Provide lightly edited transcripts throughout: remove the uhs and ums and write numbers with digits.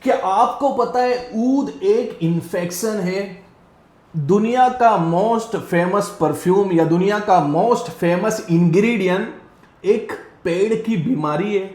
क्या आपको पता है ऊद एक इन्फेक्शन है? दुनिया का मोस्ट फेमस परफ्यूम या दुनिया का मोस्ट फेमस इंग्रेडिएंट एक पेड़ की बीमारी है।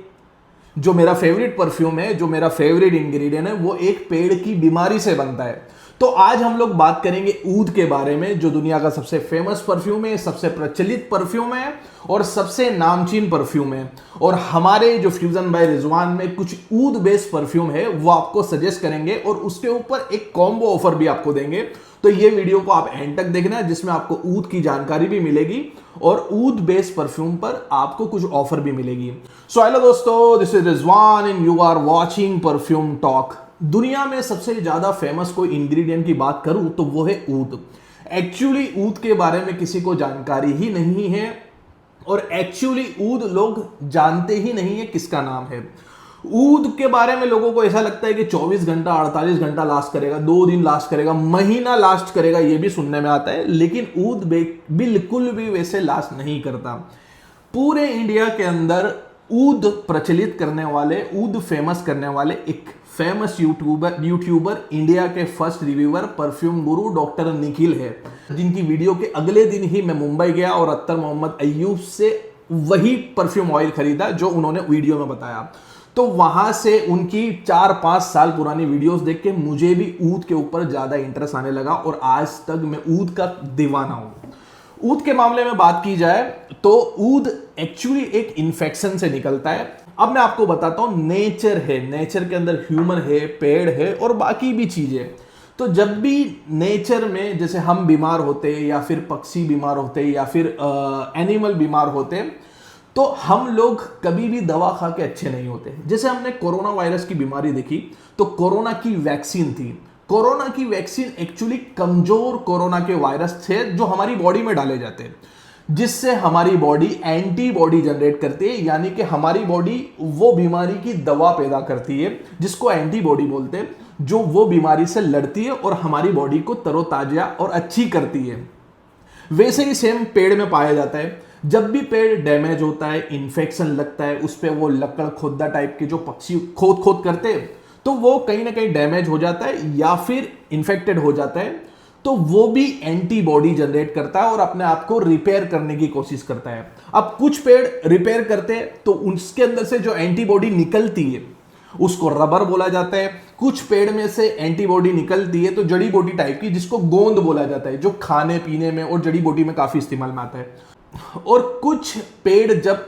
जो मेरा फेवरेट परफ्यूम है, जो मेरा फेवरेट इंग्रेडिएंट है, वो एक पेड़ की बीमारी से बनता है। तो आज हम लोग बात करेंगे ऊद के बारे में, जो दुनिया का सबसे फेमस परफ्यूम है, सबसे प्रचलित परफ्यूम है और सबसे नामचीन परफ्यूम है। और हमारे जो फ्यूजन बाय रिजवान में कुछ ऊद बेस्ड परफ्यूम है वो आपको सजेस्ट करेंगे और उसके ऊपर एक कॉम्बो ऑफर भी आपको देंगे। तो ये वीडियो को आप एंड तक देखना है, जिसमें आपको ऊद की जानकारी भी मिलेगी और ऊद बेस्ड परफ्यूम पर आपको कुछ ऑफर भी मिलेगी। सो हेलो दोस्तों, this is Rizwan and you are watching perfume talk. दुनिया में सबसे ज्यादा फेमस कोई इंग्रेडिएंट की बात करूं तो वो है ऊद। एक्चुअली ऊद के बारे में किसी को जानकारी ही नहीं है और एक्चुअली ऊद लोग जानते ही नहीं है किसका नाम है। ऊद के बारे में लोगों को ऐसा लगता है कि 24 घंटा 48 घंटा लास्ट करेगा, 2 दिन लास्ट करेगा, महीना लास्ट करेगा, ये भी सुनने में आता है। लेकिन ऊद बिल्कुल भी वैसे लास्ट नहीं करता। पूरे इंडिया के अंदर ऊद प्रचलित करने वाले, ऊद फेमस करने वाले एक फेमस यूट्यूबर इंडिया के फर्स्ट रिव्यूअर, परफ्यूम गुरु डॉक्टर निखिल है, जिनकी वीडियो के अगले दिन ही मैं मुंबई गया और अत्तर मोहम्मद अय्यूब से वही परफ्यूम ऑयल खरीदा जो उन्होंने वीडियो में बताया। तो वहां से उनकी 4-5 साल पुरानी वीडियोस देख के मुझे भी ऊद के ऊपर ज्यादा इंटरेस्ट आने लगा और आज तक मैं ऊद का दीवाना हूं। ऊद के मामले में बात की जाए तो ऊद एक्चुअली एक इन्फेक्शन से निकलता है। अब मैं आपको बताता हूं, नेचर है, नेचर के अंदर ह्यूमन है, पेड़ है और बाकी भी चीजें। तो जब भी नेचर में जैसे हम बीमार होते या फिर पक्षी बीमार होते या फिर एनिमल बीमार होते तो हम लोग कभी भी दवा खा के अच्छे नहीं होते। जैसे हमने कोरोना वायरस की बीमारी देखी तो कोरोना की वैक्सीन थी। कोरोना की वैक्सीन एक्चुअली कमजोर कोरोना के वायरस थे जो हमारी बॉडी में डाले जाते हैं, जिससे हमारी बॉडी एंटीबॉडी जनरेट करती है, यानी कि हमारी बॉडी वो बीमारी की दवा पैदा करती है जिसको एंटीबॉडी बोलते हैं, जो वो बीमारी से लड़ती है और हमारी बॉडी को तरोताजा और अच्छी करती है। वैसे ही सेम पेड़ में पाया जाता है। जब भी पेड़ डैमेज होता है, इन्फेक्शन लगता है, उस पर वो लकड़ खोदा टाइप के जो पक्षी खोद खोद करते हैं तो वो कहीं ना कहीं डैमेज हो जाता है या फिर इन्फेक्टेड हो जाता है, तो वो भी एंटीबॉडी जनरेट करता है और अपने आप को रिपेयर करने की कोशिश करता है। अब कुछ पेड़ रिपेयर करते हैं तो उसके अंदर से जो एंटीबॉडी निकलती है उसको रबर बोला जाता है। कुछ पेड़ में से एंटीबॉडी निकलती है तो जड़ी बूटी टाइप की, जिसको गोंद बोला जाता है, जो खाने पीने में और जड़ी बूटी में काफी इस्तेमाल में आता है। और कुछ पेड़ जब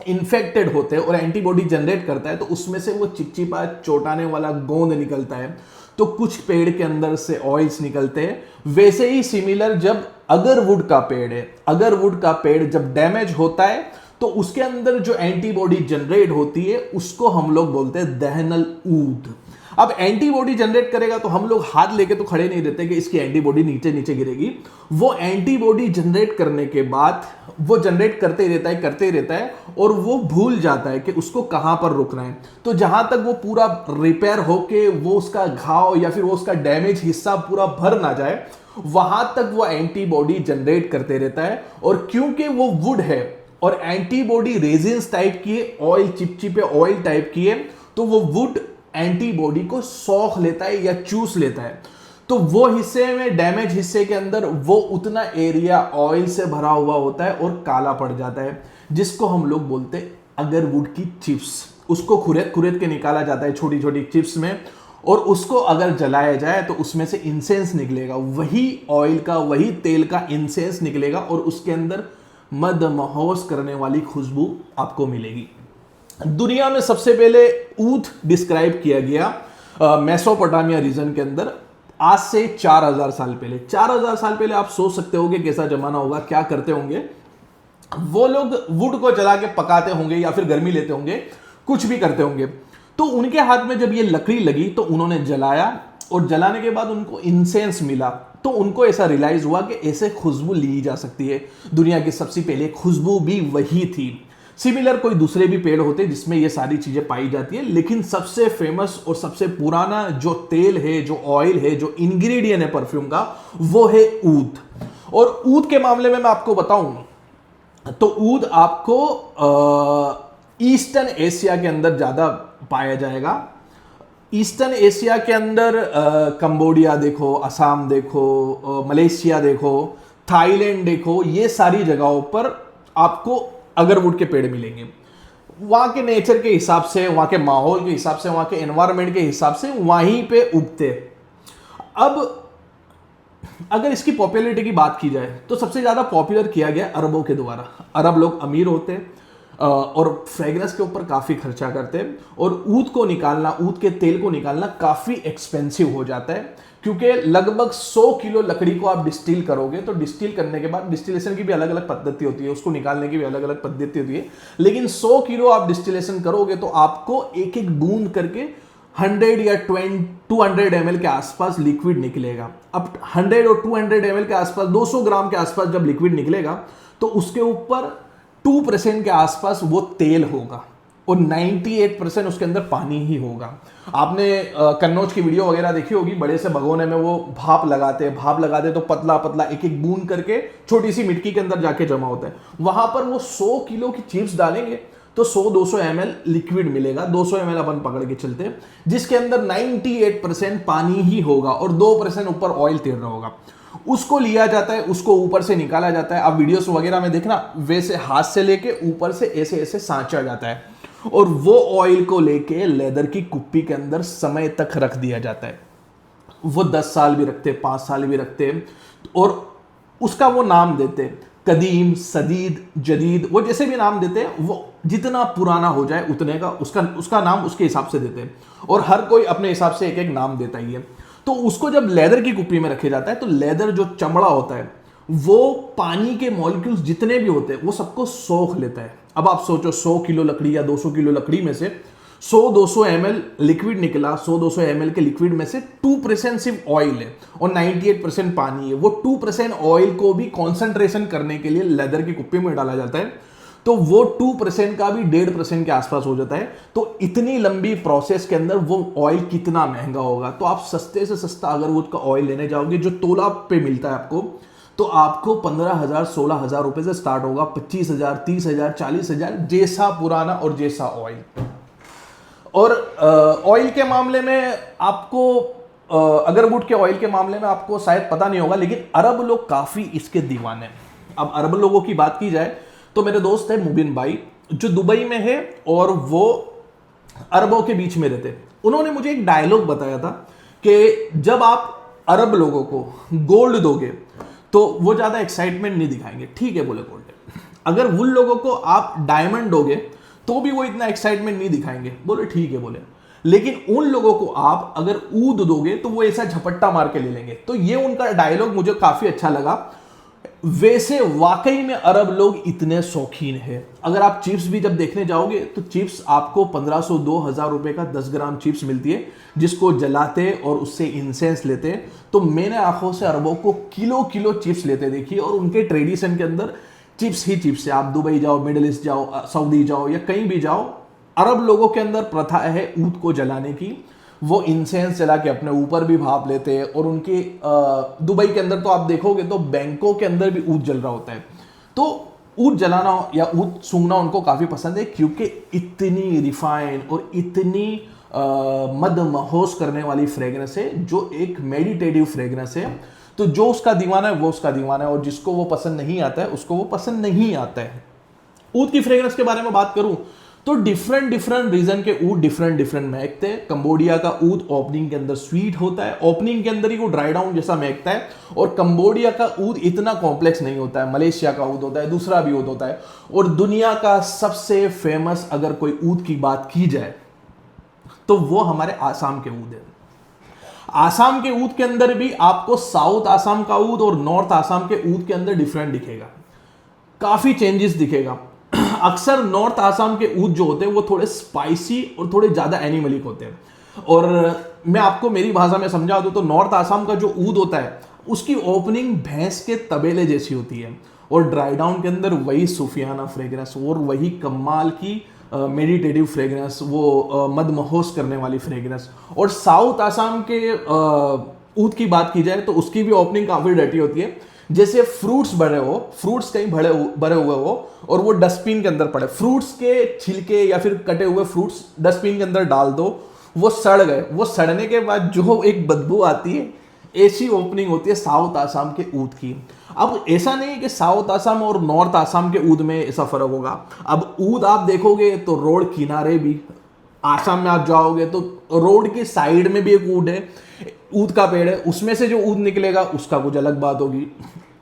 इन्फेक्टेड होते हैं और एंटीबॉडी जनरेट करता है तो उसमें से वो चिपचिपा चोटाने वाला गोंद निकलता है। तो कुछ पेड़ के अंदर से ऑयल्स निकलते हैं। वैसे ही सिमिलर जब अगरवुड का पेड़ है, अगरवुड का पेड़ जब डैमेज होता है तो उसके अंदर जो एंटीबॉडी जनरेट होती है उसको हम लोग बोलते हैं दहनल ऊद। अब एंटीबॉडी जनरेट करेगा तो हम लोग हाथ लेके तो खड़े नहीं रहते कि इसकी एंटीबॉडी नीचे नीचे गिरेगी। वो एंटीबॉडी जनरेट करने के बाद वो जनरेट करते ही रहता है और वो भूल जाता है कि उसको कहां पर रुकना है। तो जहां तक वो पूरा रिपेयर होके वो उसका घाव या फिर वो उसका डैमेज हिस्सा पूरा भर ना जाए, वहां तक वो एंटीबॉडी जनरेट करते रहता है। और क्योंकि वो वुड है और एंटीबॉडी रेजिन्स टाइप की है, ऑयल चिपचिपे ऑयल टाइप की है, तो वो वुड एंटीबॉडी को सौख लेता है या चूस लेता है। तो वो हिस्से में, डैमेज हिस्से के अंदर वो उतना एरिया ऑयल से भरा हुआ होता है और काला पड़ जाता है, जिसको हम लोग बोलते हैं अगरवुड की चिप्स। उसको खुरेद खुरेद के निकाला जाता है छोटी छोटी चिप्स में और उसको अगर जलाया जाए तो उसमें से इंसेंस निकलेगा, वही ऑयल का, वही तेल का इंसेंस निकलेगा और उसके अंदर मदमहोश करने वाली खुशबू आपको मिलेगी। दुनिया में सबसे पहले ऊद डिस्क्राइब किया गया मेसोपोटामिया रीजन के अंदर आज से 4000 साल पहले। 4000 साल पहले आप सोच सकते होंगे कैसा जमाना होगा, क्या करते होंगे वो लोग। वुड को जला के पकाते होंगे या फिर गर्मी लेते होंगे, कुछ भी करते होंगे। तो उनके हाथ में जब ये लकड़ी लगी तो उन्होंने जलाया और जलाने के बाद उनको इंसेंस मिला तो उनको ऐसा रियलाइज हुआ कि ऐसे खुशबू ली जा सकती है। दुनिया की सबसे पहले खुशबू भी वही थी। सिमिलर कोई दूसरे भी पेड़ होते हैं जिसमें ये सारी चीजें पाई जाती है, लेकिन सबसे फेमस और सबसे पुराना जो तेल है, जो ऑयल है, जो इंग्रेडिएंट है परफ्यूम का, वो है ऊद। और ऊद के मामले में मैं आपको बताऊं तो ऊद आपको ईस्टर्न एशिया के अंदर ज्यादा पाया जाएगा। ईस्टर्न एशिया के अंदर कंबोडिया देखो, असम देखो, मलेशिया देखो, थाईलैंड देखो, ये सारी जगहों पर आपको अगरवुड के पेड़ मिलेंगे। वहाँ के नेचर के हिसाब से, वहाँ के माहौल के हिसाब से, वहाँ के एनवायरनमेंट के हिसाब से वहीं पे उगते। अब अगर इसकी पॉपुलैरिटी की बात की जाए तो सबसे ज़्यादा पॉपुलर किया गया अरबों के द्वारा। अरब लोग अमीर होते और फ्रेग्रेंस के ऊपर काफ़ी खर्चा करते हैं, और ऊद को निकालना, ऊद के तेल को निकालना काफ़ी एक्सपेंसिव हो जाता है, क्योंकि लगभग 100 किलो लकड़ी को आप डिस्टिल करोगे तो डिस्टिल करने के बाद, डिस्टिलेशन की भी अलग अलग पद्धति होती है, उसको निकालने की भी अलग अलग पद्धति होती है, लेकिन 100 किलो आप डिस्टिलेशन करोगे तो आपको एक एक बूंद करके 100 या 200 ml के आसपास लिक्विड निकलेगा। अब 100 और 200 ml के आसपास, 200 ग्राम के आसपास जब लिक्विड निकलेगा तो उसके ऊपर 2% के आसपास वो तेल होगा और 98% उसके अंदर पानी ही होगा। आपने कन्नौज की वीडियो वगैरह देखी होगी, बड़े से भगोने में वो भाप लगाते तो पतला पतला एक एक बूंद करके छोटी सी मिट्टी के अंदर जाके जमा होता है। वहां पर वो 100 किलो की चिप्स डालेंगे तो 100-200 ml लिक्विड मिलेगा, 200 ml अपन पकड़ के चलते हैं, जिसके अंदर 98% पानी ही होगा और 2% ऊपर ऑयल तैर रहा होगा। उसको लिया जाता है, उसको ऊपर से निकाला जाता है। आप वीडियोस वगैरह में देखना, वैसे हाथ से लेके ऊपर से ऐसे ऐसे सांचा जाता है और वो ऑयल को लेके लेदर की कुप्पी के अंदर समय तक रख दिया जाता है। वो 10 साल भी रखते, 5 साल भी रखते, और उसका वो नाम देते, कदीम, सदीद, जदीद, वो जैसे भी नाम देते हैं, वो जितना पुराना हो जाए उतने का उसका नाम उसके हिसाब से देते हैं, और हर कोई अपने हिसाब से एक एक नाम देता ही है। तो उसको जब लेदर की कुप्पी में रखे जाता है तो लेदर जो चमड़ा होता है वो पानी के मॉलिक्यूल्स जितने भी होते हैं वो सबको सोख लेता है। अब आप सोचो 100 किलो लकड़ी या 200 किलो लकड़ी में से 100-200 ml लिक्विड निकला, 100-200 ml के लिक्विड में से 2% सिर्फ ऑयल है और 98% पानी है। वो 2% ऑयल को भी कॉन्सेंट्रेशन करने के लिए लेदर की कुप्पी में डाला जाता है, तो वो 2% का भी 1.5% के आसपास हो जाता है। तो इतनी लंबी प्रोसेस के अंदर वो ऑयल कितना महंगा होगा। तो आप सस्ते से सस्ता अगरवुड का ऑयल लेने जाओगे जो तोला पे मिलता है आपको, तो आपको 15,000 16,000 रुपए से स्टार्ट होगा, 25,000 30,000 40,000, जैसा पुराना और जैसा ऑयल। और ऑयल के मामले में आपको, अगरवुड के ऑयल के मामले में आपको शायद पता नहीं होगा, लेकिन अरब लोग काफी इसके दीवाने हैं। अब अरब लोगों की बात की जाए तो मेरे दोस्त है मुबिन भाई, जो दुबई में है और वो अरबों के बीच में रहते। उन्होंने मुझे एक डायलॉग बताया था कि जब आप अरब लोगों को गोल्ड दोगे तो वो ज्यादा एक्साइटमेंट नहीं दिखाएंगे। ठीक है बोले गोल्ड। अगर उन लोगों को आप डायमंड दोगे तो भी वो इतना एक्साइटमेंट नहीं दिखाएंगे। बोले ठीक है बोले। लेकिन उन लोगों को आप अगर ऊद दोगे तो वो ऐसा झपट्टा मार के ले लेंगे। तो ये उनका डायलॉग मुझे काफी अच्छा लगा। वैसे वाकई में अरब लोग इतने शौकीन हैं। अगर आप चिप्स भी जब देखने जाओगे तो चिप्स आपको 1500-2000 रुपए का 10 ग्राम चिप्स मिलती है, जिसको जलाते और उससे इंसेंस लेते। तो मैंने आंखों से अरबों को किलो किलो चिप्स लेते देखिए, और उनके ट्रेडिशन के अंदर चिप्स ही चिप्स है। आप दुबई जाओ, मिडिल ईस्ट जाओ, सऊदी जाओ या कहीं भी जाओ, अरब लोगों के अंदर प्रथा है ऊद को जलाने की। वो इंसेंस जला के अपने ऊपर भी भाप लेते हैं, और उनके दुबई के अंदर तो आप देखोगे तो बैंकों के अंदर भी ऊद जल रहा होता है। तो ऊद जलाना या ऊद सूंघना उनको काफी पसंद है, क्योंकि इतनी रिफाइन और इतनी मदमहोश करने वाली फ्रेग्रेंस है, जो एक मेडिटेटिव फ्रेग्रेंस है। तो जो उसका दीवाना है वो उसका दीवाना है, और जिसको वो पसंद नहीं आता है उसको वो पसंद नहीं आता है। ऊद की फ्रेग्रेंस के बारे में बात करूं तो डिफरेंट रीजन के ऊद डिफरेंट महकते हैं। कंबोडिया का ऊद ओपनिंग के अंदर स्वीट होता है, ओपनिंग के अंदर ही वो ड्राई डाउन जैसा महकता है, और कंबोडिया का ऊद इतना कॉम्प्लेक्स नहीं होता है। मलेशिया का ऊद होता है, दूसरा भी ऊद होता है। और दुनिया का सबसे फेमस अगर कोई ऊद की बात की जाए तो वो हमारे आसाम के ऊद है। आसाम के ऊद के अंदर भी आपको साउथ आसाम का ऊद और नॉर्थ आसाम के ऊद के अंदर डिफरेंट दिखेगा, काफी चेंजेस दिखेगा। अक्सर नॉर्थ आसाम के ऊद जो होते हैं वो थोड़े स्पाइसी और थोड़े ज्यादा एनिमलिक होते हैं। और मैं आपको मेरी भाषा में समझा दूं तो नॉर्थ आसाम का जो ऊद होता है उसकी ओपनिंग भैंस के तबेले जैसी होती है, और ड्राई डाउन के अंदर वही सूफियाना फ्रेग्रेंस और वही कमाल की मेडिटेटिव फ्रेग्रेंस, वो मदमहोश करने वाली फ्रेग्रेंस। और साउथ आसाम के ऊद की बात की जाए तो उसकी भी ओपनिंग काफी डर्टी होती है, जैसे फ्रूट्स कहीं भरे हुए हो और वो डस्टबिन के अंदर पड़े। फ्रूट्स के छिलके या फिर कटे हुए फ्रूट्स डस्टबिन के अंदर डाल दो, वो सड़ गए। वो सड़ने के बाद जो एक बदबू आती है, ऐसी ओपनिंग होती है साउथ आसाम के ऊद की। अब ऐसा नहीं है कि साउथ आसाम और नॉर्थ आसाम के ऊद में ऐसा फर्क होगा। अब ऊद आप देखोगे तो रोड किनारे भी, आसाम में आप जाओगे तो रोड के साइड में भी एक ऊद है, ऊद का पेड़ है, उसमें से जो ऊद निकलेगा उसका कुछ अलग बात होगी।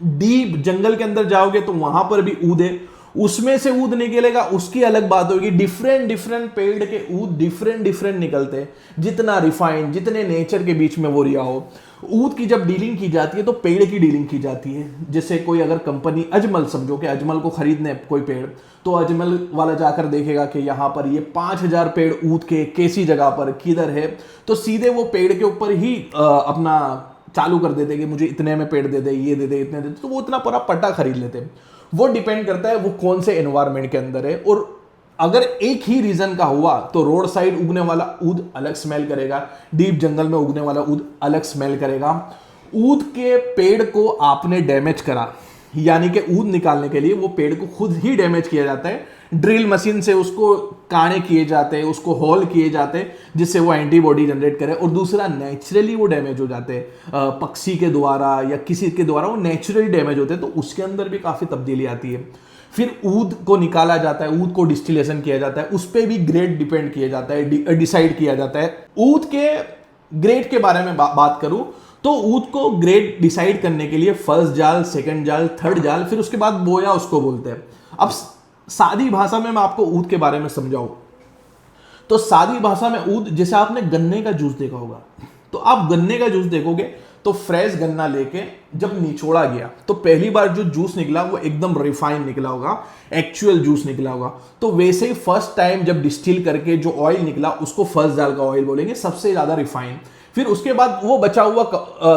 डीप जंगल के अंदर जाओगे तो वहां पर भी ऊद है, उसमें से ऊद निकलेगा उसकी अलग बात होगी। डिफरेंट डिफरेंट पेड़ के ऊद डिफरेंट डिफरेंट निकलते हैं, जितना रिफाइंड, जितने नेचर के बीच में वो रिया हो। ऊद की जब डीलिंग की जाती है तो पेड़ की डीलिंग की जाती है। जैसे कोई अगर कंपनी, अजमल समझो कि अजमल को खरीदने कोई पेड़, तो अजमल वाला जाकर देखेगा कि यहाँ पर ये 5,000 पेड़ ऊद के कैसी जगह पर किधर है, तो सीधे वो पेड़ के ऊपर ही अपना चालू कर देते कि मुझे इतने में पेड़ दे दे, ये दे दे, इतने दे दे, तो वो इतना पूरा पट्टा खरीद लेते हैं। वो डिपेंड करता है वो कौन से एनवायरमेंट के अंदर है। और अगर एक ही रीजन का हुआ तो रोड साइड उगने वाला ऊद अलग स्मेल करेगा, डीप जंगल में उगने वाला ऊद अलग स्मेल करेगा। ऊद के पेड़ को आपने डैमेज करा, यानी कि ऊद निकालने के लिए वो पेड़ को खुद ही डैमेज किया जाता है, ड्रिल मशीन से उसको काणे किए जाते हैं, उसको होल किए जाते हैं जिससे वो एंटीबॉडी जनरेट करे। और दूसरा, नेचुरली वो डैमेज हो जाते हैं, पक्षी के द्वारा या किसी के द्वारा वो नेचुरली डैमेज होते हैं, तो उसके अंदर भी काफ़ी तब्दीली आती है। फिर ऊद को निकाला जाता है, ऊद को डिस्टिलेशन किया जाता है, उस पर भी ग्रेड डिपेंड किया जाता है, डिसाइड किया जाता है। ऊद के ग्रेड के बारे में बात करूं तो ऊद को ग्रेड डिसाइड करने के लिए फर्स्ट जाल, सेकंड जाल, थर्ड जाल, फिर उसके बाद बोया उसको बोलते हैं। अब सादी भाषा में मैं आपको ऊद के बारे में समझाऊं तो सादी भाषा में ऊद, जैसे आपने गन्ने का जूस देखा होगा, तो आप गन्ने का जूस देखोगे तो फ्रेश गन्ना लेके जब निचोड़ा गया तो पहली बार जो जूस निकला वो एकदम रिफाइन निकला होगा, एक्चुअल जूस निकला होगा। तो वैसे ही फर्स्ट टाइम जब डिस्टिल करके जो ऑयल निकला उसको फर्स्ट जाल का ऑयल बोलेंगे, सबसे ज्यादा रिफाइन। फिर उसके बाद वो बचा हुआ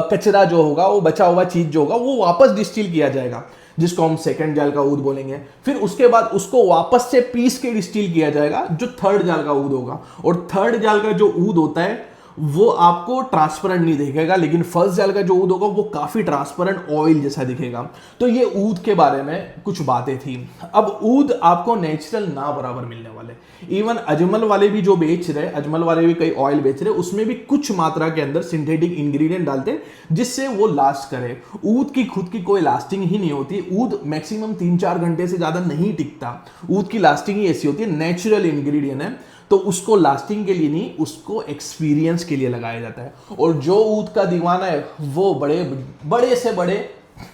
कचरा जो होगा, वो बचा हुआ चीज जो होगा, वो वापस डिस्टिल किया जाएगा, जिसको हम सेकंड जाल का ऊद बोलेंगे। फिर उसके बाद उसको वापस से पीस के डिस्टिल किया जाएगा, जो थर्ड जाल का ऊद होगा। और थर्ड जाल का जो ऊद होता है वो आपको ट्रांसपेरेंट नहीं दिखेगा, लेकिन फर्स्ट जाल का जो ऊद होगा वो काफी ट्रांसपेरेंट ऑयल जैसा दिखेगा। तो ये ऊद के बारे में कुछ बातें थी। अब ऊद आपको नेचुरल ना बराबर मिलने वाले, इवन अजमल वाले भी जो बेच रहे, अजमल वाले भी कई ऑयल बेच रहे, उसमें भी कुछ मात्रा के अंदर सिंथेटिक इंग्रेडिएंट डालते हैं जिससे वो लास्ट करे। ऊद की खुद की कोई लास्टिंग ही नहीं होती। ऊद मैक्सिमम 3-4 घंटे से ज्यादा नहीं टिकता। ऊद की लास्टिंग ही ऐसी होती है, नेचुरल इंग्रेडिएंट है, तो उसको लास्टिंग के लिए नहीं, उसको एक्सपीरियंस के लिए लगाया जाता है। और जो ऊद का दीवाना है वो बड़े बड़े से बड़े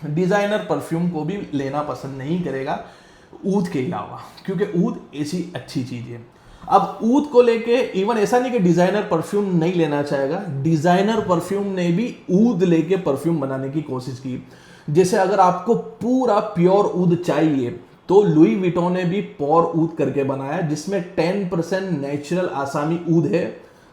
डिजाइनर परफ्यूम को भी लेना पसंद नहीं करेगा ऊद के अलावा, क्योंकि ऊद ऐसी अच्छी चीज है। अब ऊद को लेके इवन ऐसा नहीं कि डिजाइनर परफ्यूम नहीं लेना चाहेगा, डिजाइनर परफ्यूम ने भी ऊद लेके परफ्यूम बनाने की कोशिश की। जैसे अगर आपको पूरा प्योर ऊद चाहिए तो लुई विटोन ने भी पॉर ऊद करके बनाया, जिसमें 10% नेचुरल आसामी ऊद है।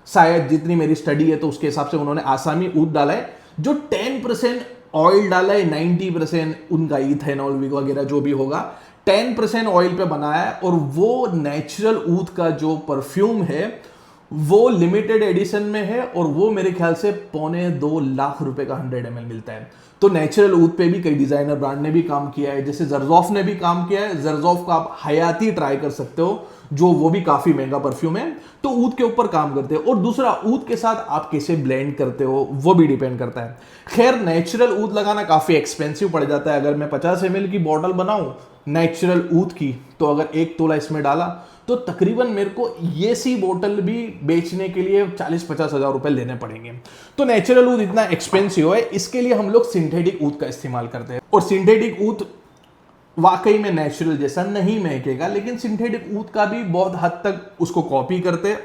शायद जितनी मेरी स्टडी है तो उसके हिसाब से उन्होंने आसामी ऊद डाला है। जो 10% ऑयल डाला है, 90% उनका इथेनॉल वगैरह जो भी होगा, 10% ऑयल पे बनाया है। और वो नेचुरल ऊद का जो परफ्यूम है वो लिमिटेड एडिशन में है, और वो मेरे ख्याल से 2.25 लाख रुपए का 100 ml मिलता है। तो नेचुरल ऊद पे भी कई डिजाइनर ब्रांड ने भी काम किया है, जैसे जरजॉफ ने भी काम किया है। जरजॉफ का आप हयाती ट्राई कर सकते हो, जो वो भी काफी महंगा परफ्यूम है। तो ऊद के ऊपर काम करते हैं। और दूसरा, ऊद के साथ आप कैसे ब्लेंड करते हो वो भी डिपेंड करता है। खैर, नेचुरल ऊद लगाना काफी एक्सपेंसिव पड़ जाता है। अगर मैं 50 ml की बॉटल बनाऊं नेचुरल ऊद की, तो अगर 1 तोला इसमें डाला तो तकरीबन मेरे को ये सी बोतल भी बेचने के लिए 40-50 हज़ार रुपए लेने पड़ेंगे। तो नेचुरल ऊद इतना एक्सपेंसिव है, इसके लिए हम लोग सिंथेटिक ऊद का इस्तेमाल करते हैं। और सिंथेटिक ऊद वाकई में नेचुरल जैसा नहीं महकेगा, लेकिन सिंथेटिक ऊद का भी बहुत हद तक उसको कॉपी करते,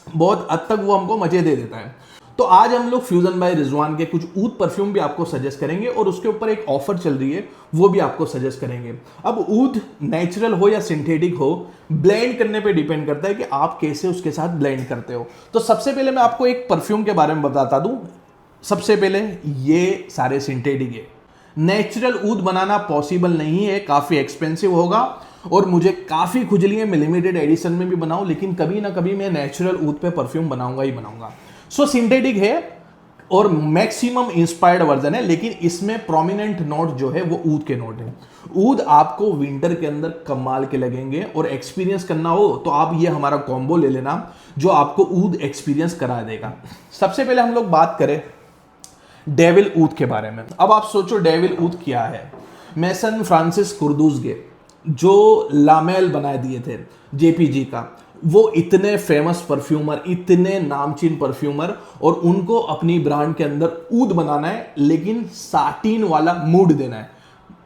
बहुत हद तक वो हमको मजे दे देता है। तो आज हम लोग फ्यूजन बाय रिजवान के कुछ ऊद परफ्यूम भी आपको सजेस्ट करेंगे, और उसके ऊपर एक ऑफर चल रही है वो भी आपको सजेस्ट करेंगे। अब ऊद नेचुरल हो या सिंथेटिक हो, ब्लेंड करने पे डिपेंड करता है कि आप कैसे उसके साथ ब्लेंड करते हो। तो सबसे पहले मैं आपको एक परफ्यूम के बारे में बताता दूं। सबसे पहले, ये सारे सिंथेटिक है, नेचुरल ऊद बनाना पॉसिबल नहीं है, काफी एक्सपेंसिव होगा, और मुझे काफी खुजली है। मैं लिमिटेड एडिशन में भी बनाऊं, लेकिन कभी ना कभी मैं नेचुरल ऊद पे परफ्यूम बनाऊंगा ही बनाऊंगा। सो सिंथेटिक है, और मैक्सिमम इंस्पायर्ड वर्जन है, लेकिन इसमें प्रोमिनेंट नोट जो है वो ऊद के नोट है। ऊद आपको विंटर के अंदर कमाल के लगेंगे, और एक्सपीरियंस करना हो तो आप ये हमारा कॉम्बो ले लेना जो आपको ऊद एक्सपीरियंस करा देगा। सबसे पहले हम लोग बात करें डेविल ऊद के बारे में। अब आप सोचो डेविल ऊद क्या है। मैसन फ्रांसिस कुर्दुज़गे जो लामेल बना दिए थे जेपीजी का, वो इतने फेमस परफ्यूमर, इतने नामचीन परफ्यूमर, और उनको अपनी ब्रांड के अंदर ऊद बनाना है, लेकिन साटिन वाला मूड देना है,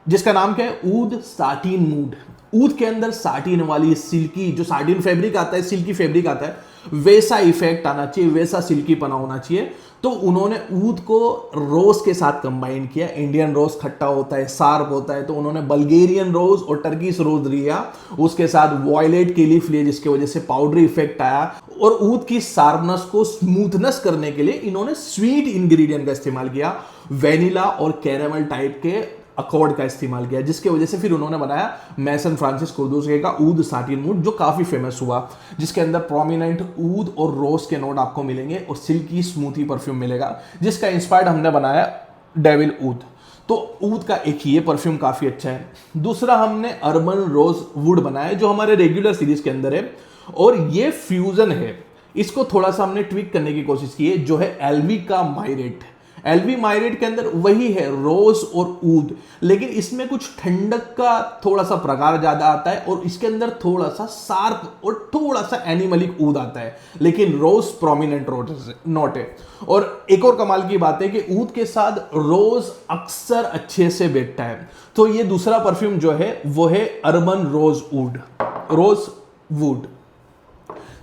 जिसका नाम क्या है, ऊद साटिन मूड। ऊद के अंदर साटिन वाली सिल्की, जो साटिन फैब्रिक आता है, सिल्की फैब्रिक आता है, वैसा इफेक्ट आना चाहिए, वैसा सिल्की पना होना चाहिए। तो उन्होंने ऊद को रोज के साथ कंबाइन किया। इंडियन रोज खट्टा होता है, शार्प होता है, तो उन्होंने बल्गेरियन रोज और टर्किश रोज लिया, उसके साथ वॉयलेट के लीफ लिए, जिसकी वजह से पाउडरी इफेक्ट आया। और ऊद की शार्पनेस को स्मूथनेस करने के लिए इन्होंने स्वीट इंग्रेडिएंट का इस्तेमाल किया, वेनिला और कैरेमल टाइप के अकॉर्ड का इस्तेमाल किया, जिसके वजह से फिर उन्होंने बनाया मैसन फ्रांसिस कुर्दुज़गे का ऊद साटिन मूड, जो काफी फेमस हुआ, जिसके अंदर प्रोमिनेंट ऊद और रोज के नोट आपको मिलेंगे और सिल्की स्मूथी परफ्यूम मिलेगा, जिसका इंस्पायर्ड हमने बनाया डेविल ऊद। तो ऊद का एक ये परफ्यूम काफी अच्छा है। दूसरा हमने अर्बन रोज वुड बनाया, जो हमारे रेगुलर सीरीज के अंदर है, और ये फ्यूजन है। इसको थोड़ा सा हमने ट्विक करने की कोशिश की है, जो है एलवी का माइरेट। एलवी माइरेट के अंदर वही है रोज और ऊद, लेकिन इसमें कुछ ठंडक का थोड़ा सा प्रकार ज्यादा आता है, और इसके अंदर थोड़ा सा शार्प और थोड़ा सा एनिमलिक ऊद आता है, लेकिन रोज प्रोमिनेंट नोट है। और एक और कमाल की बात है कि ऊद के साथ रोज अक्सर अच्छे से बैठता है। तो ये दूसरा परफ्यूम जो है वो है अर्बन रोज वुड।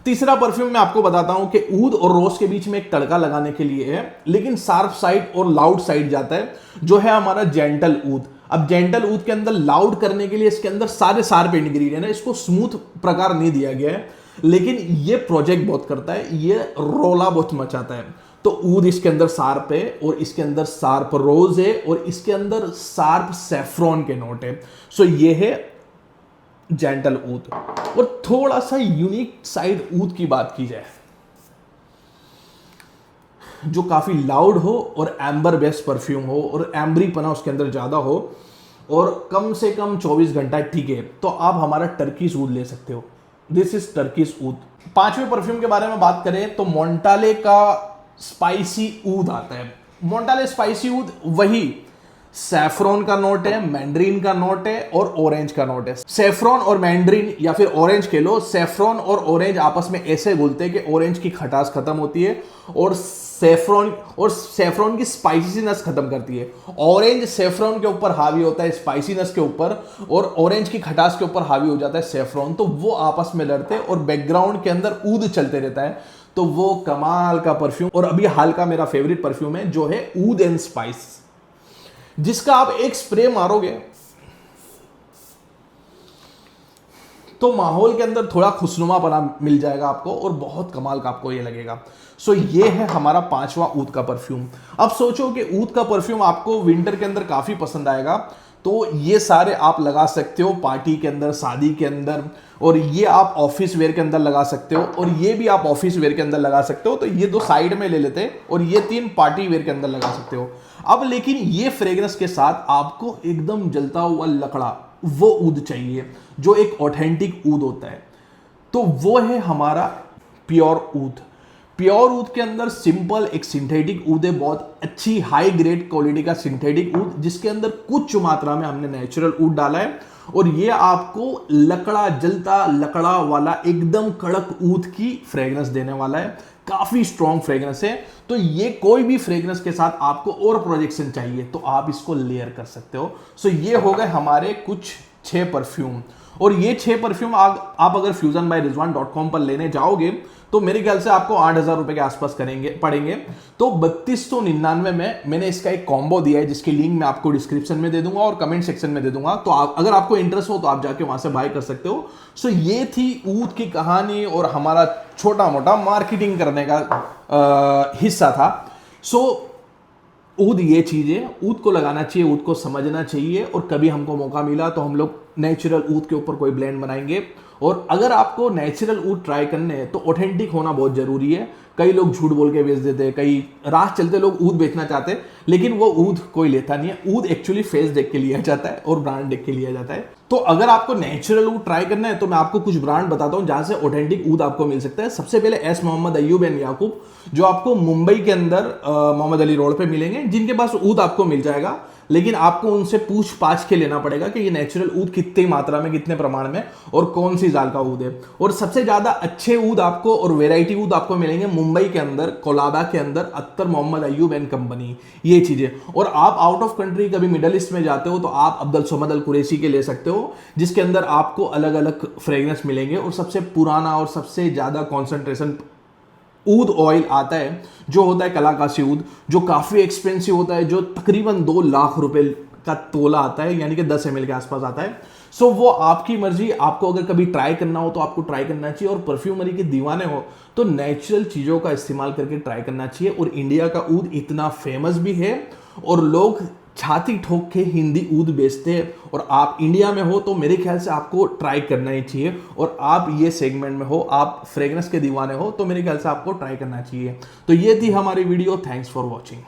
तीसरा परफ्यूम मैं आपको बताता हूं कि ऊद और रोज के बीच में एक तड़का लगाने के लिए है, लेकिन शार्प साइड और लाउड साइड जाता है, जो है हमारा जेंटल ऊद। अब जेंटल ऊद के अंदर लाउड करने के लिए इसके अंदर सारे शार्प इंग्रेडिएंट है, इसको स्मूथ प्रकार नहीं दिया गया है, लेकिन ये प्रोजेक्ट बहुत करता है, ये रोला बहुत मचाता है। तो ऊद इसके अंदर शार्प है, और इसके अंदर शार्प रोज है, और इसके अंदर शार्प सैफ्रॉन के नोट है। सो ये है जेंटल ऊद। और थोड़ा सा यूनिक साइड ऊद की बात की जाए, जो काफी लाउड हो और एम्बर बेस्ड परफ्यूम हो, और एम्बरी पना उसके अंदर ज्यादा हो, और कम से कम 24 घंटा टिके, तो आप हमारा टर्किश ऊद ले सकते हो। This is Turkish oud. पांचवें परफ्यूम के बारे में बात करें तो मोंटाले का स्पाइसी ऊद आता है। मोंटाले स्पाइसी ऊद वही सैफ्रॉन का नोट है, मैंड्रीन का नोट है, और ऑरेंज का नोट है। सैफ्रॉन और मैंड्रीन या फिर ऑरेंज के लो, सैफ्रॉन और ऑरेंज आपस में ऐसे घुलते हैं कि ऑरेंज की खटास खत्म होती है, और सैफ्रॉन की स्पाइसीनेस खत्म करती है। ऑरेंज सैफ्रॉन के ऊपर हावी होता है स्पाइसीनेस के ऊपर, और ऑरेंज की खटास के ऊपर हावी हो जाता है सैफ्रॉन। तो वो आपस में लड़ते हैं और बैकग्राउंड के अंदर ऊद चलते रहता है। तो वो कमाल का परफ्यूम। और अभी हाल का मेरा फेवरेट परफ्यूम है, जो है ऊद एंड स्पाइस, जिसका आप एक स्प्रे मारोगे तो माहौल के अंदर थोड़ा खुशनुमापना मिल जाएगा आपको, और बहुत कमाल का आपको ये लगेगा। सो ये है हमारा पांचवा ऊद का परफ्यूम। अब सोचो कि ऊद का परफ्यूम आपको विंटर के अंदर काफी पसंद आएगा, तो ये सारे आप लगा सकते हो पार्टी के अंदर, शादी के अंदर, और ये आप ऑफिस वेयर के अंदर लगा सकते हो, और ये भी आप ऑफिस वेयर के अंदर लगा सकते हो। तो ये दो साइड में ले लेते हैं, और ये तीन पार्टी वेयर के अंदर लगा सकते हो। अब लेकिन ये फ्रेग्रेंस के साथ आपको एकदम जलता हुआ लकड़ा वो ऊद चाहिए, जो एक ऑथेंटिक ऊद होता है। तो वो है हमारा प्योर ऊद। प्योर ऊद के अंदर सिंपल एक सिंथेटिक ऊद है, बहुत अच्छी हाई ग्रेड क्वालिटी का सिंथेटिक ऊद, जिसके अंदर कुछ मात्रा में हमने नेचुरल ऊद डाला है, और ये आपको लकड़ा, जलता लकड़ा वाला एकदम कड़क ऊद की फ्रेग्रेंस देने वाला है। काफी स्ट्रॉन्ग फ्रेग्रेंस है। तो ये कोई भी फ्रेग्रेंस के साथ आपको और प्रोजेक्शन चाहिए तो आप इसको लेयर कर सकते हो। सो ये हो गए हमारे कुछ 6 परफ्यूम, और ये 6 परफ्यूम आप अगर fusionbyrizwan.com पर लेने जाओगे तो मेरे ख्याल से आपको 8,000 रुपए के आसपास पड़ेंगे। तो 3299 में मैंने इसका एक कॉम्बो दिया है, जिसकी लिंक मैं आपको डिस्क्रिप्शन में दे दूंगा और कमेंट सेक्शन में दे दूंगा। तो अगर आपको इंटरेस्ट हो तो आप जाके वहां से बाय कर सकते हो। सो ये थी ऊद की कहानी, और हमारा छोटा मोटा मार्केटिंग करने का हिस्सा था। सो ऊद ये चीज़ है, ऊद को लगाना चाहिए, ऊद को समझना चाहिए, और कभी हमको मौका मिला तो हम लोग नेचुरल ऊद के ऊपर कोई ब्लेंड बनाएंगे। और अगर आपको नेचुरल ऊद ट्राई करने हैं तो ऑथेंटिक होना बहुत जरूरी है। कई लोग झूठ बोल के बेच देते हैं, कई राह चलते लोग ऊद बेचना चाहते हैं, लेकिन वो ऊद कोई लेता नहीं है। ऊद एक्चुअली फेस देख के लिया जाता है और ब्रांड देख के लिया जाता है। तो अगर आपको नेचुरल ऊद ट्राई करना है तो मैं आपको कुछ ब्रांड बताता हूं जहां से ऑथेंटिक ऊद आपको मिल सकता है। सबसे पहले एस मोहम्मद अयूब एंड याकूब, जो आपको मुंबई के अंदर मोहम्मद अली रोड पे मिलेंगे, जिनके पास ऊद आपको मिल जाएगा, लेकिन आपको उनसे पूछ पाछ के लेना पड़ेगा कि ये नेचुरल ऊद कितनी मात्रा में, कितने प्रमाण में और कौन सी जाल का ऊद है। और सबसे ज्यादा अच्छे ऊद आपको और वेराइटी ऊद आपको मिलेंगे मुंबई के अंदर, कोलाबा के अंदर, अत्तर मोहम्मद अयूब एंड कंपनी, ये चीजें। और आप आउट ऑफ कंट्री कभी मिडल ईस्ट में जाते हो तो आप अब्दुल समद अल कुरैशी के ले सकते हो, जिसके अंदर आपको अलग अलग फ्रेग्रेंस मिलेंगे। और सबसे पुराना और सबसे ज्यादा कॉन्सेंट्रेशन ऊद ऑयल आता है जो होता है कलाकाशी ऊद, जो काफ़ी एक्सपेंसिव होता है, जो तकरीबन 2 लाख रुपए का तोला आता है, यानी कि 10 ml के आसपास आता है। सो वो आपकी मर्जी, आपको अगर कभी ट्राई करना हो तो आपको ट्राई करना चाहिए। और परफ्यूमरी के दीवाने हो तो नेचुरल चीज़ों का इस्तेमाल करके ट्राई करना चाहिए। और इंडिया का ऊद इतना फेमस भी है और लोग छाती ठोक के हिंदी ऊद बेचते हैं, और आप इंडिया में हो तो मेरे ख्याल से आपको ट्राई करना ही चाहिए। और आप ये सेगमेंट में हो, आप फ्रेग्रेंस के दीवाने हो तो मेरे ख्याल से आपको ट्राई करना चाहिए। तो ये थी हमारी वीडियो। Thanks for watching.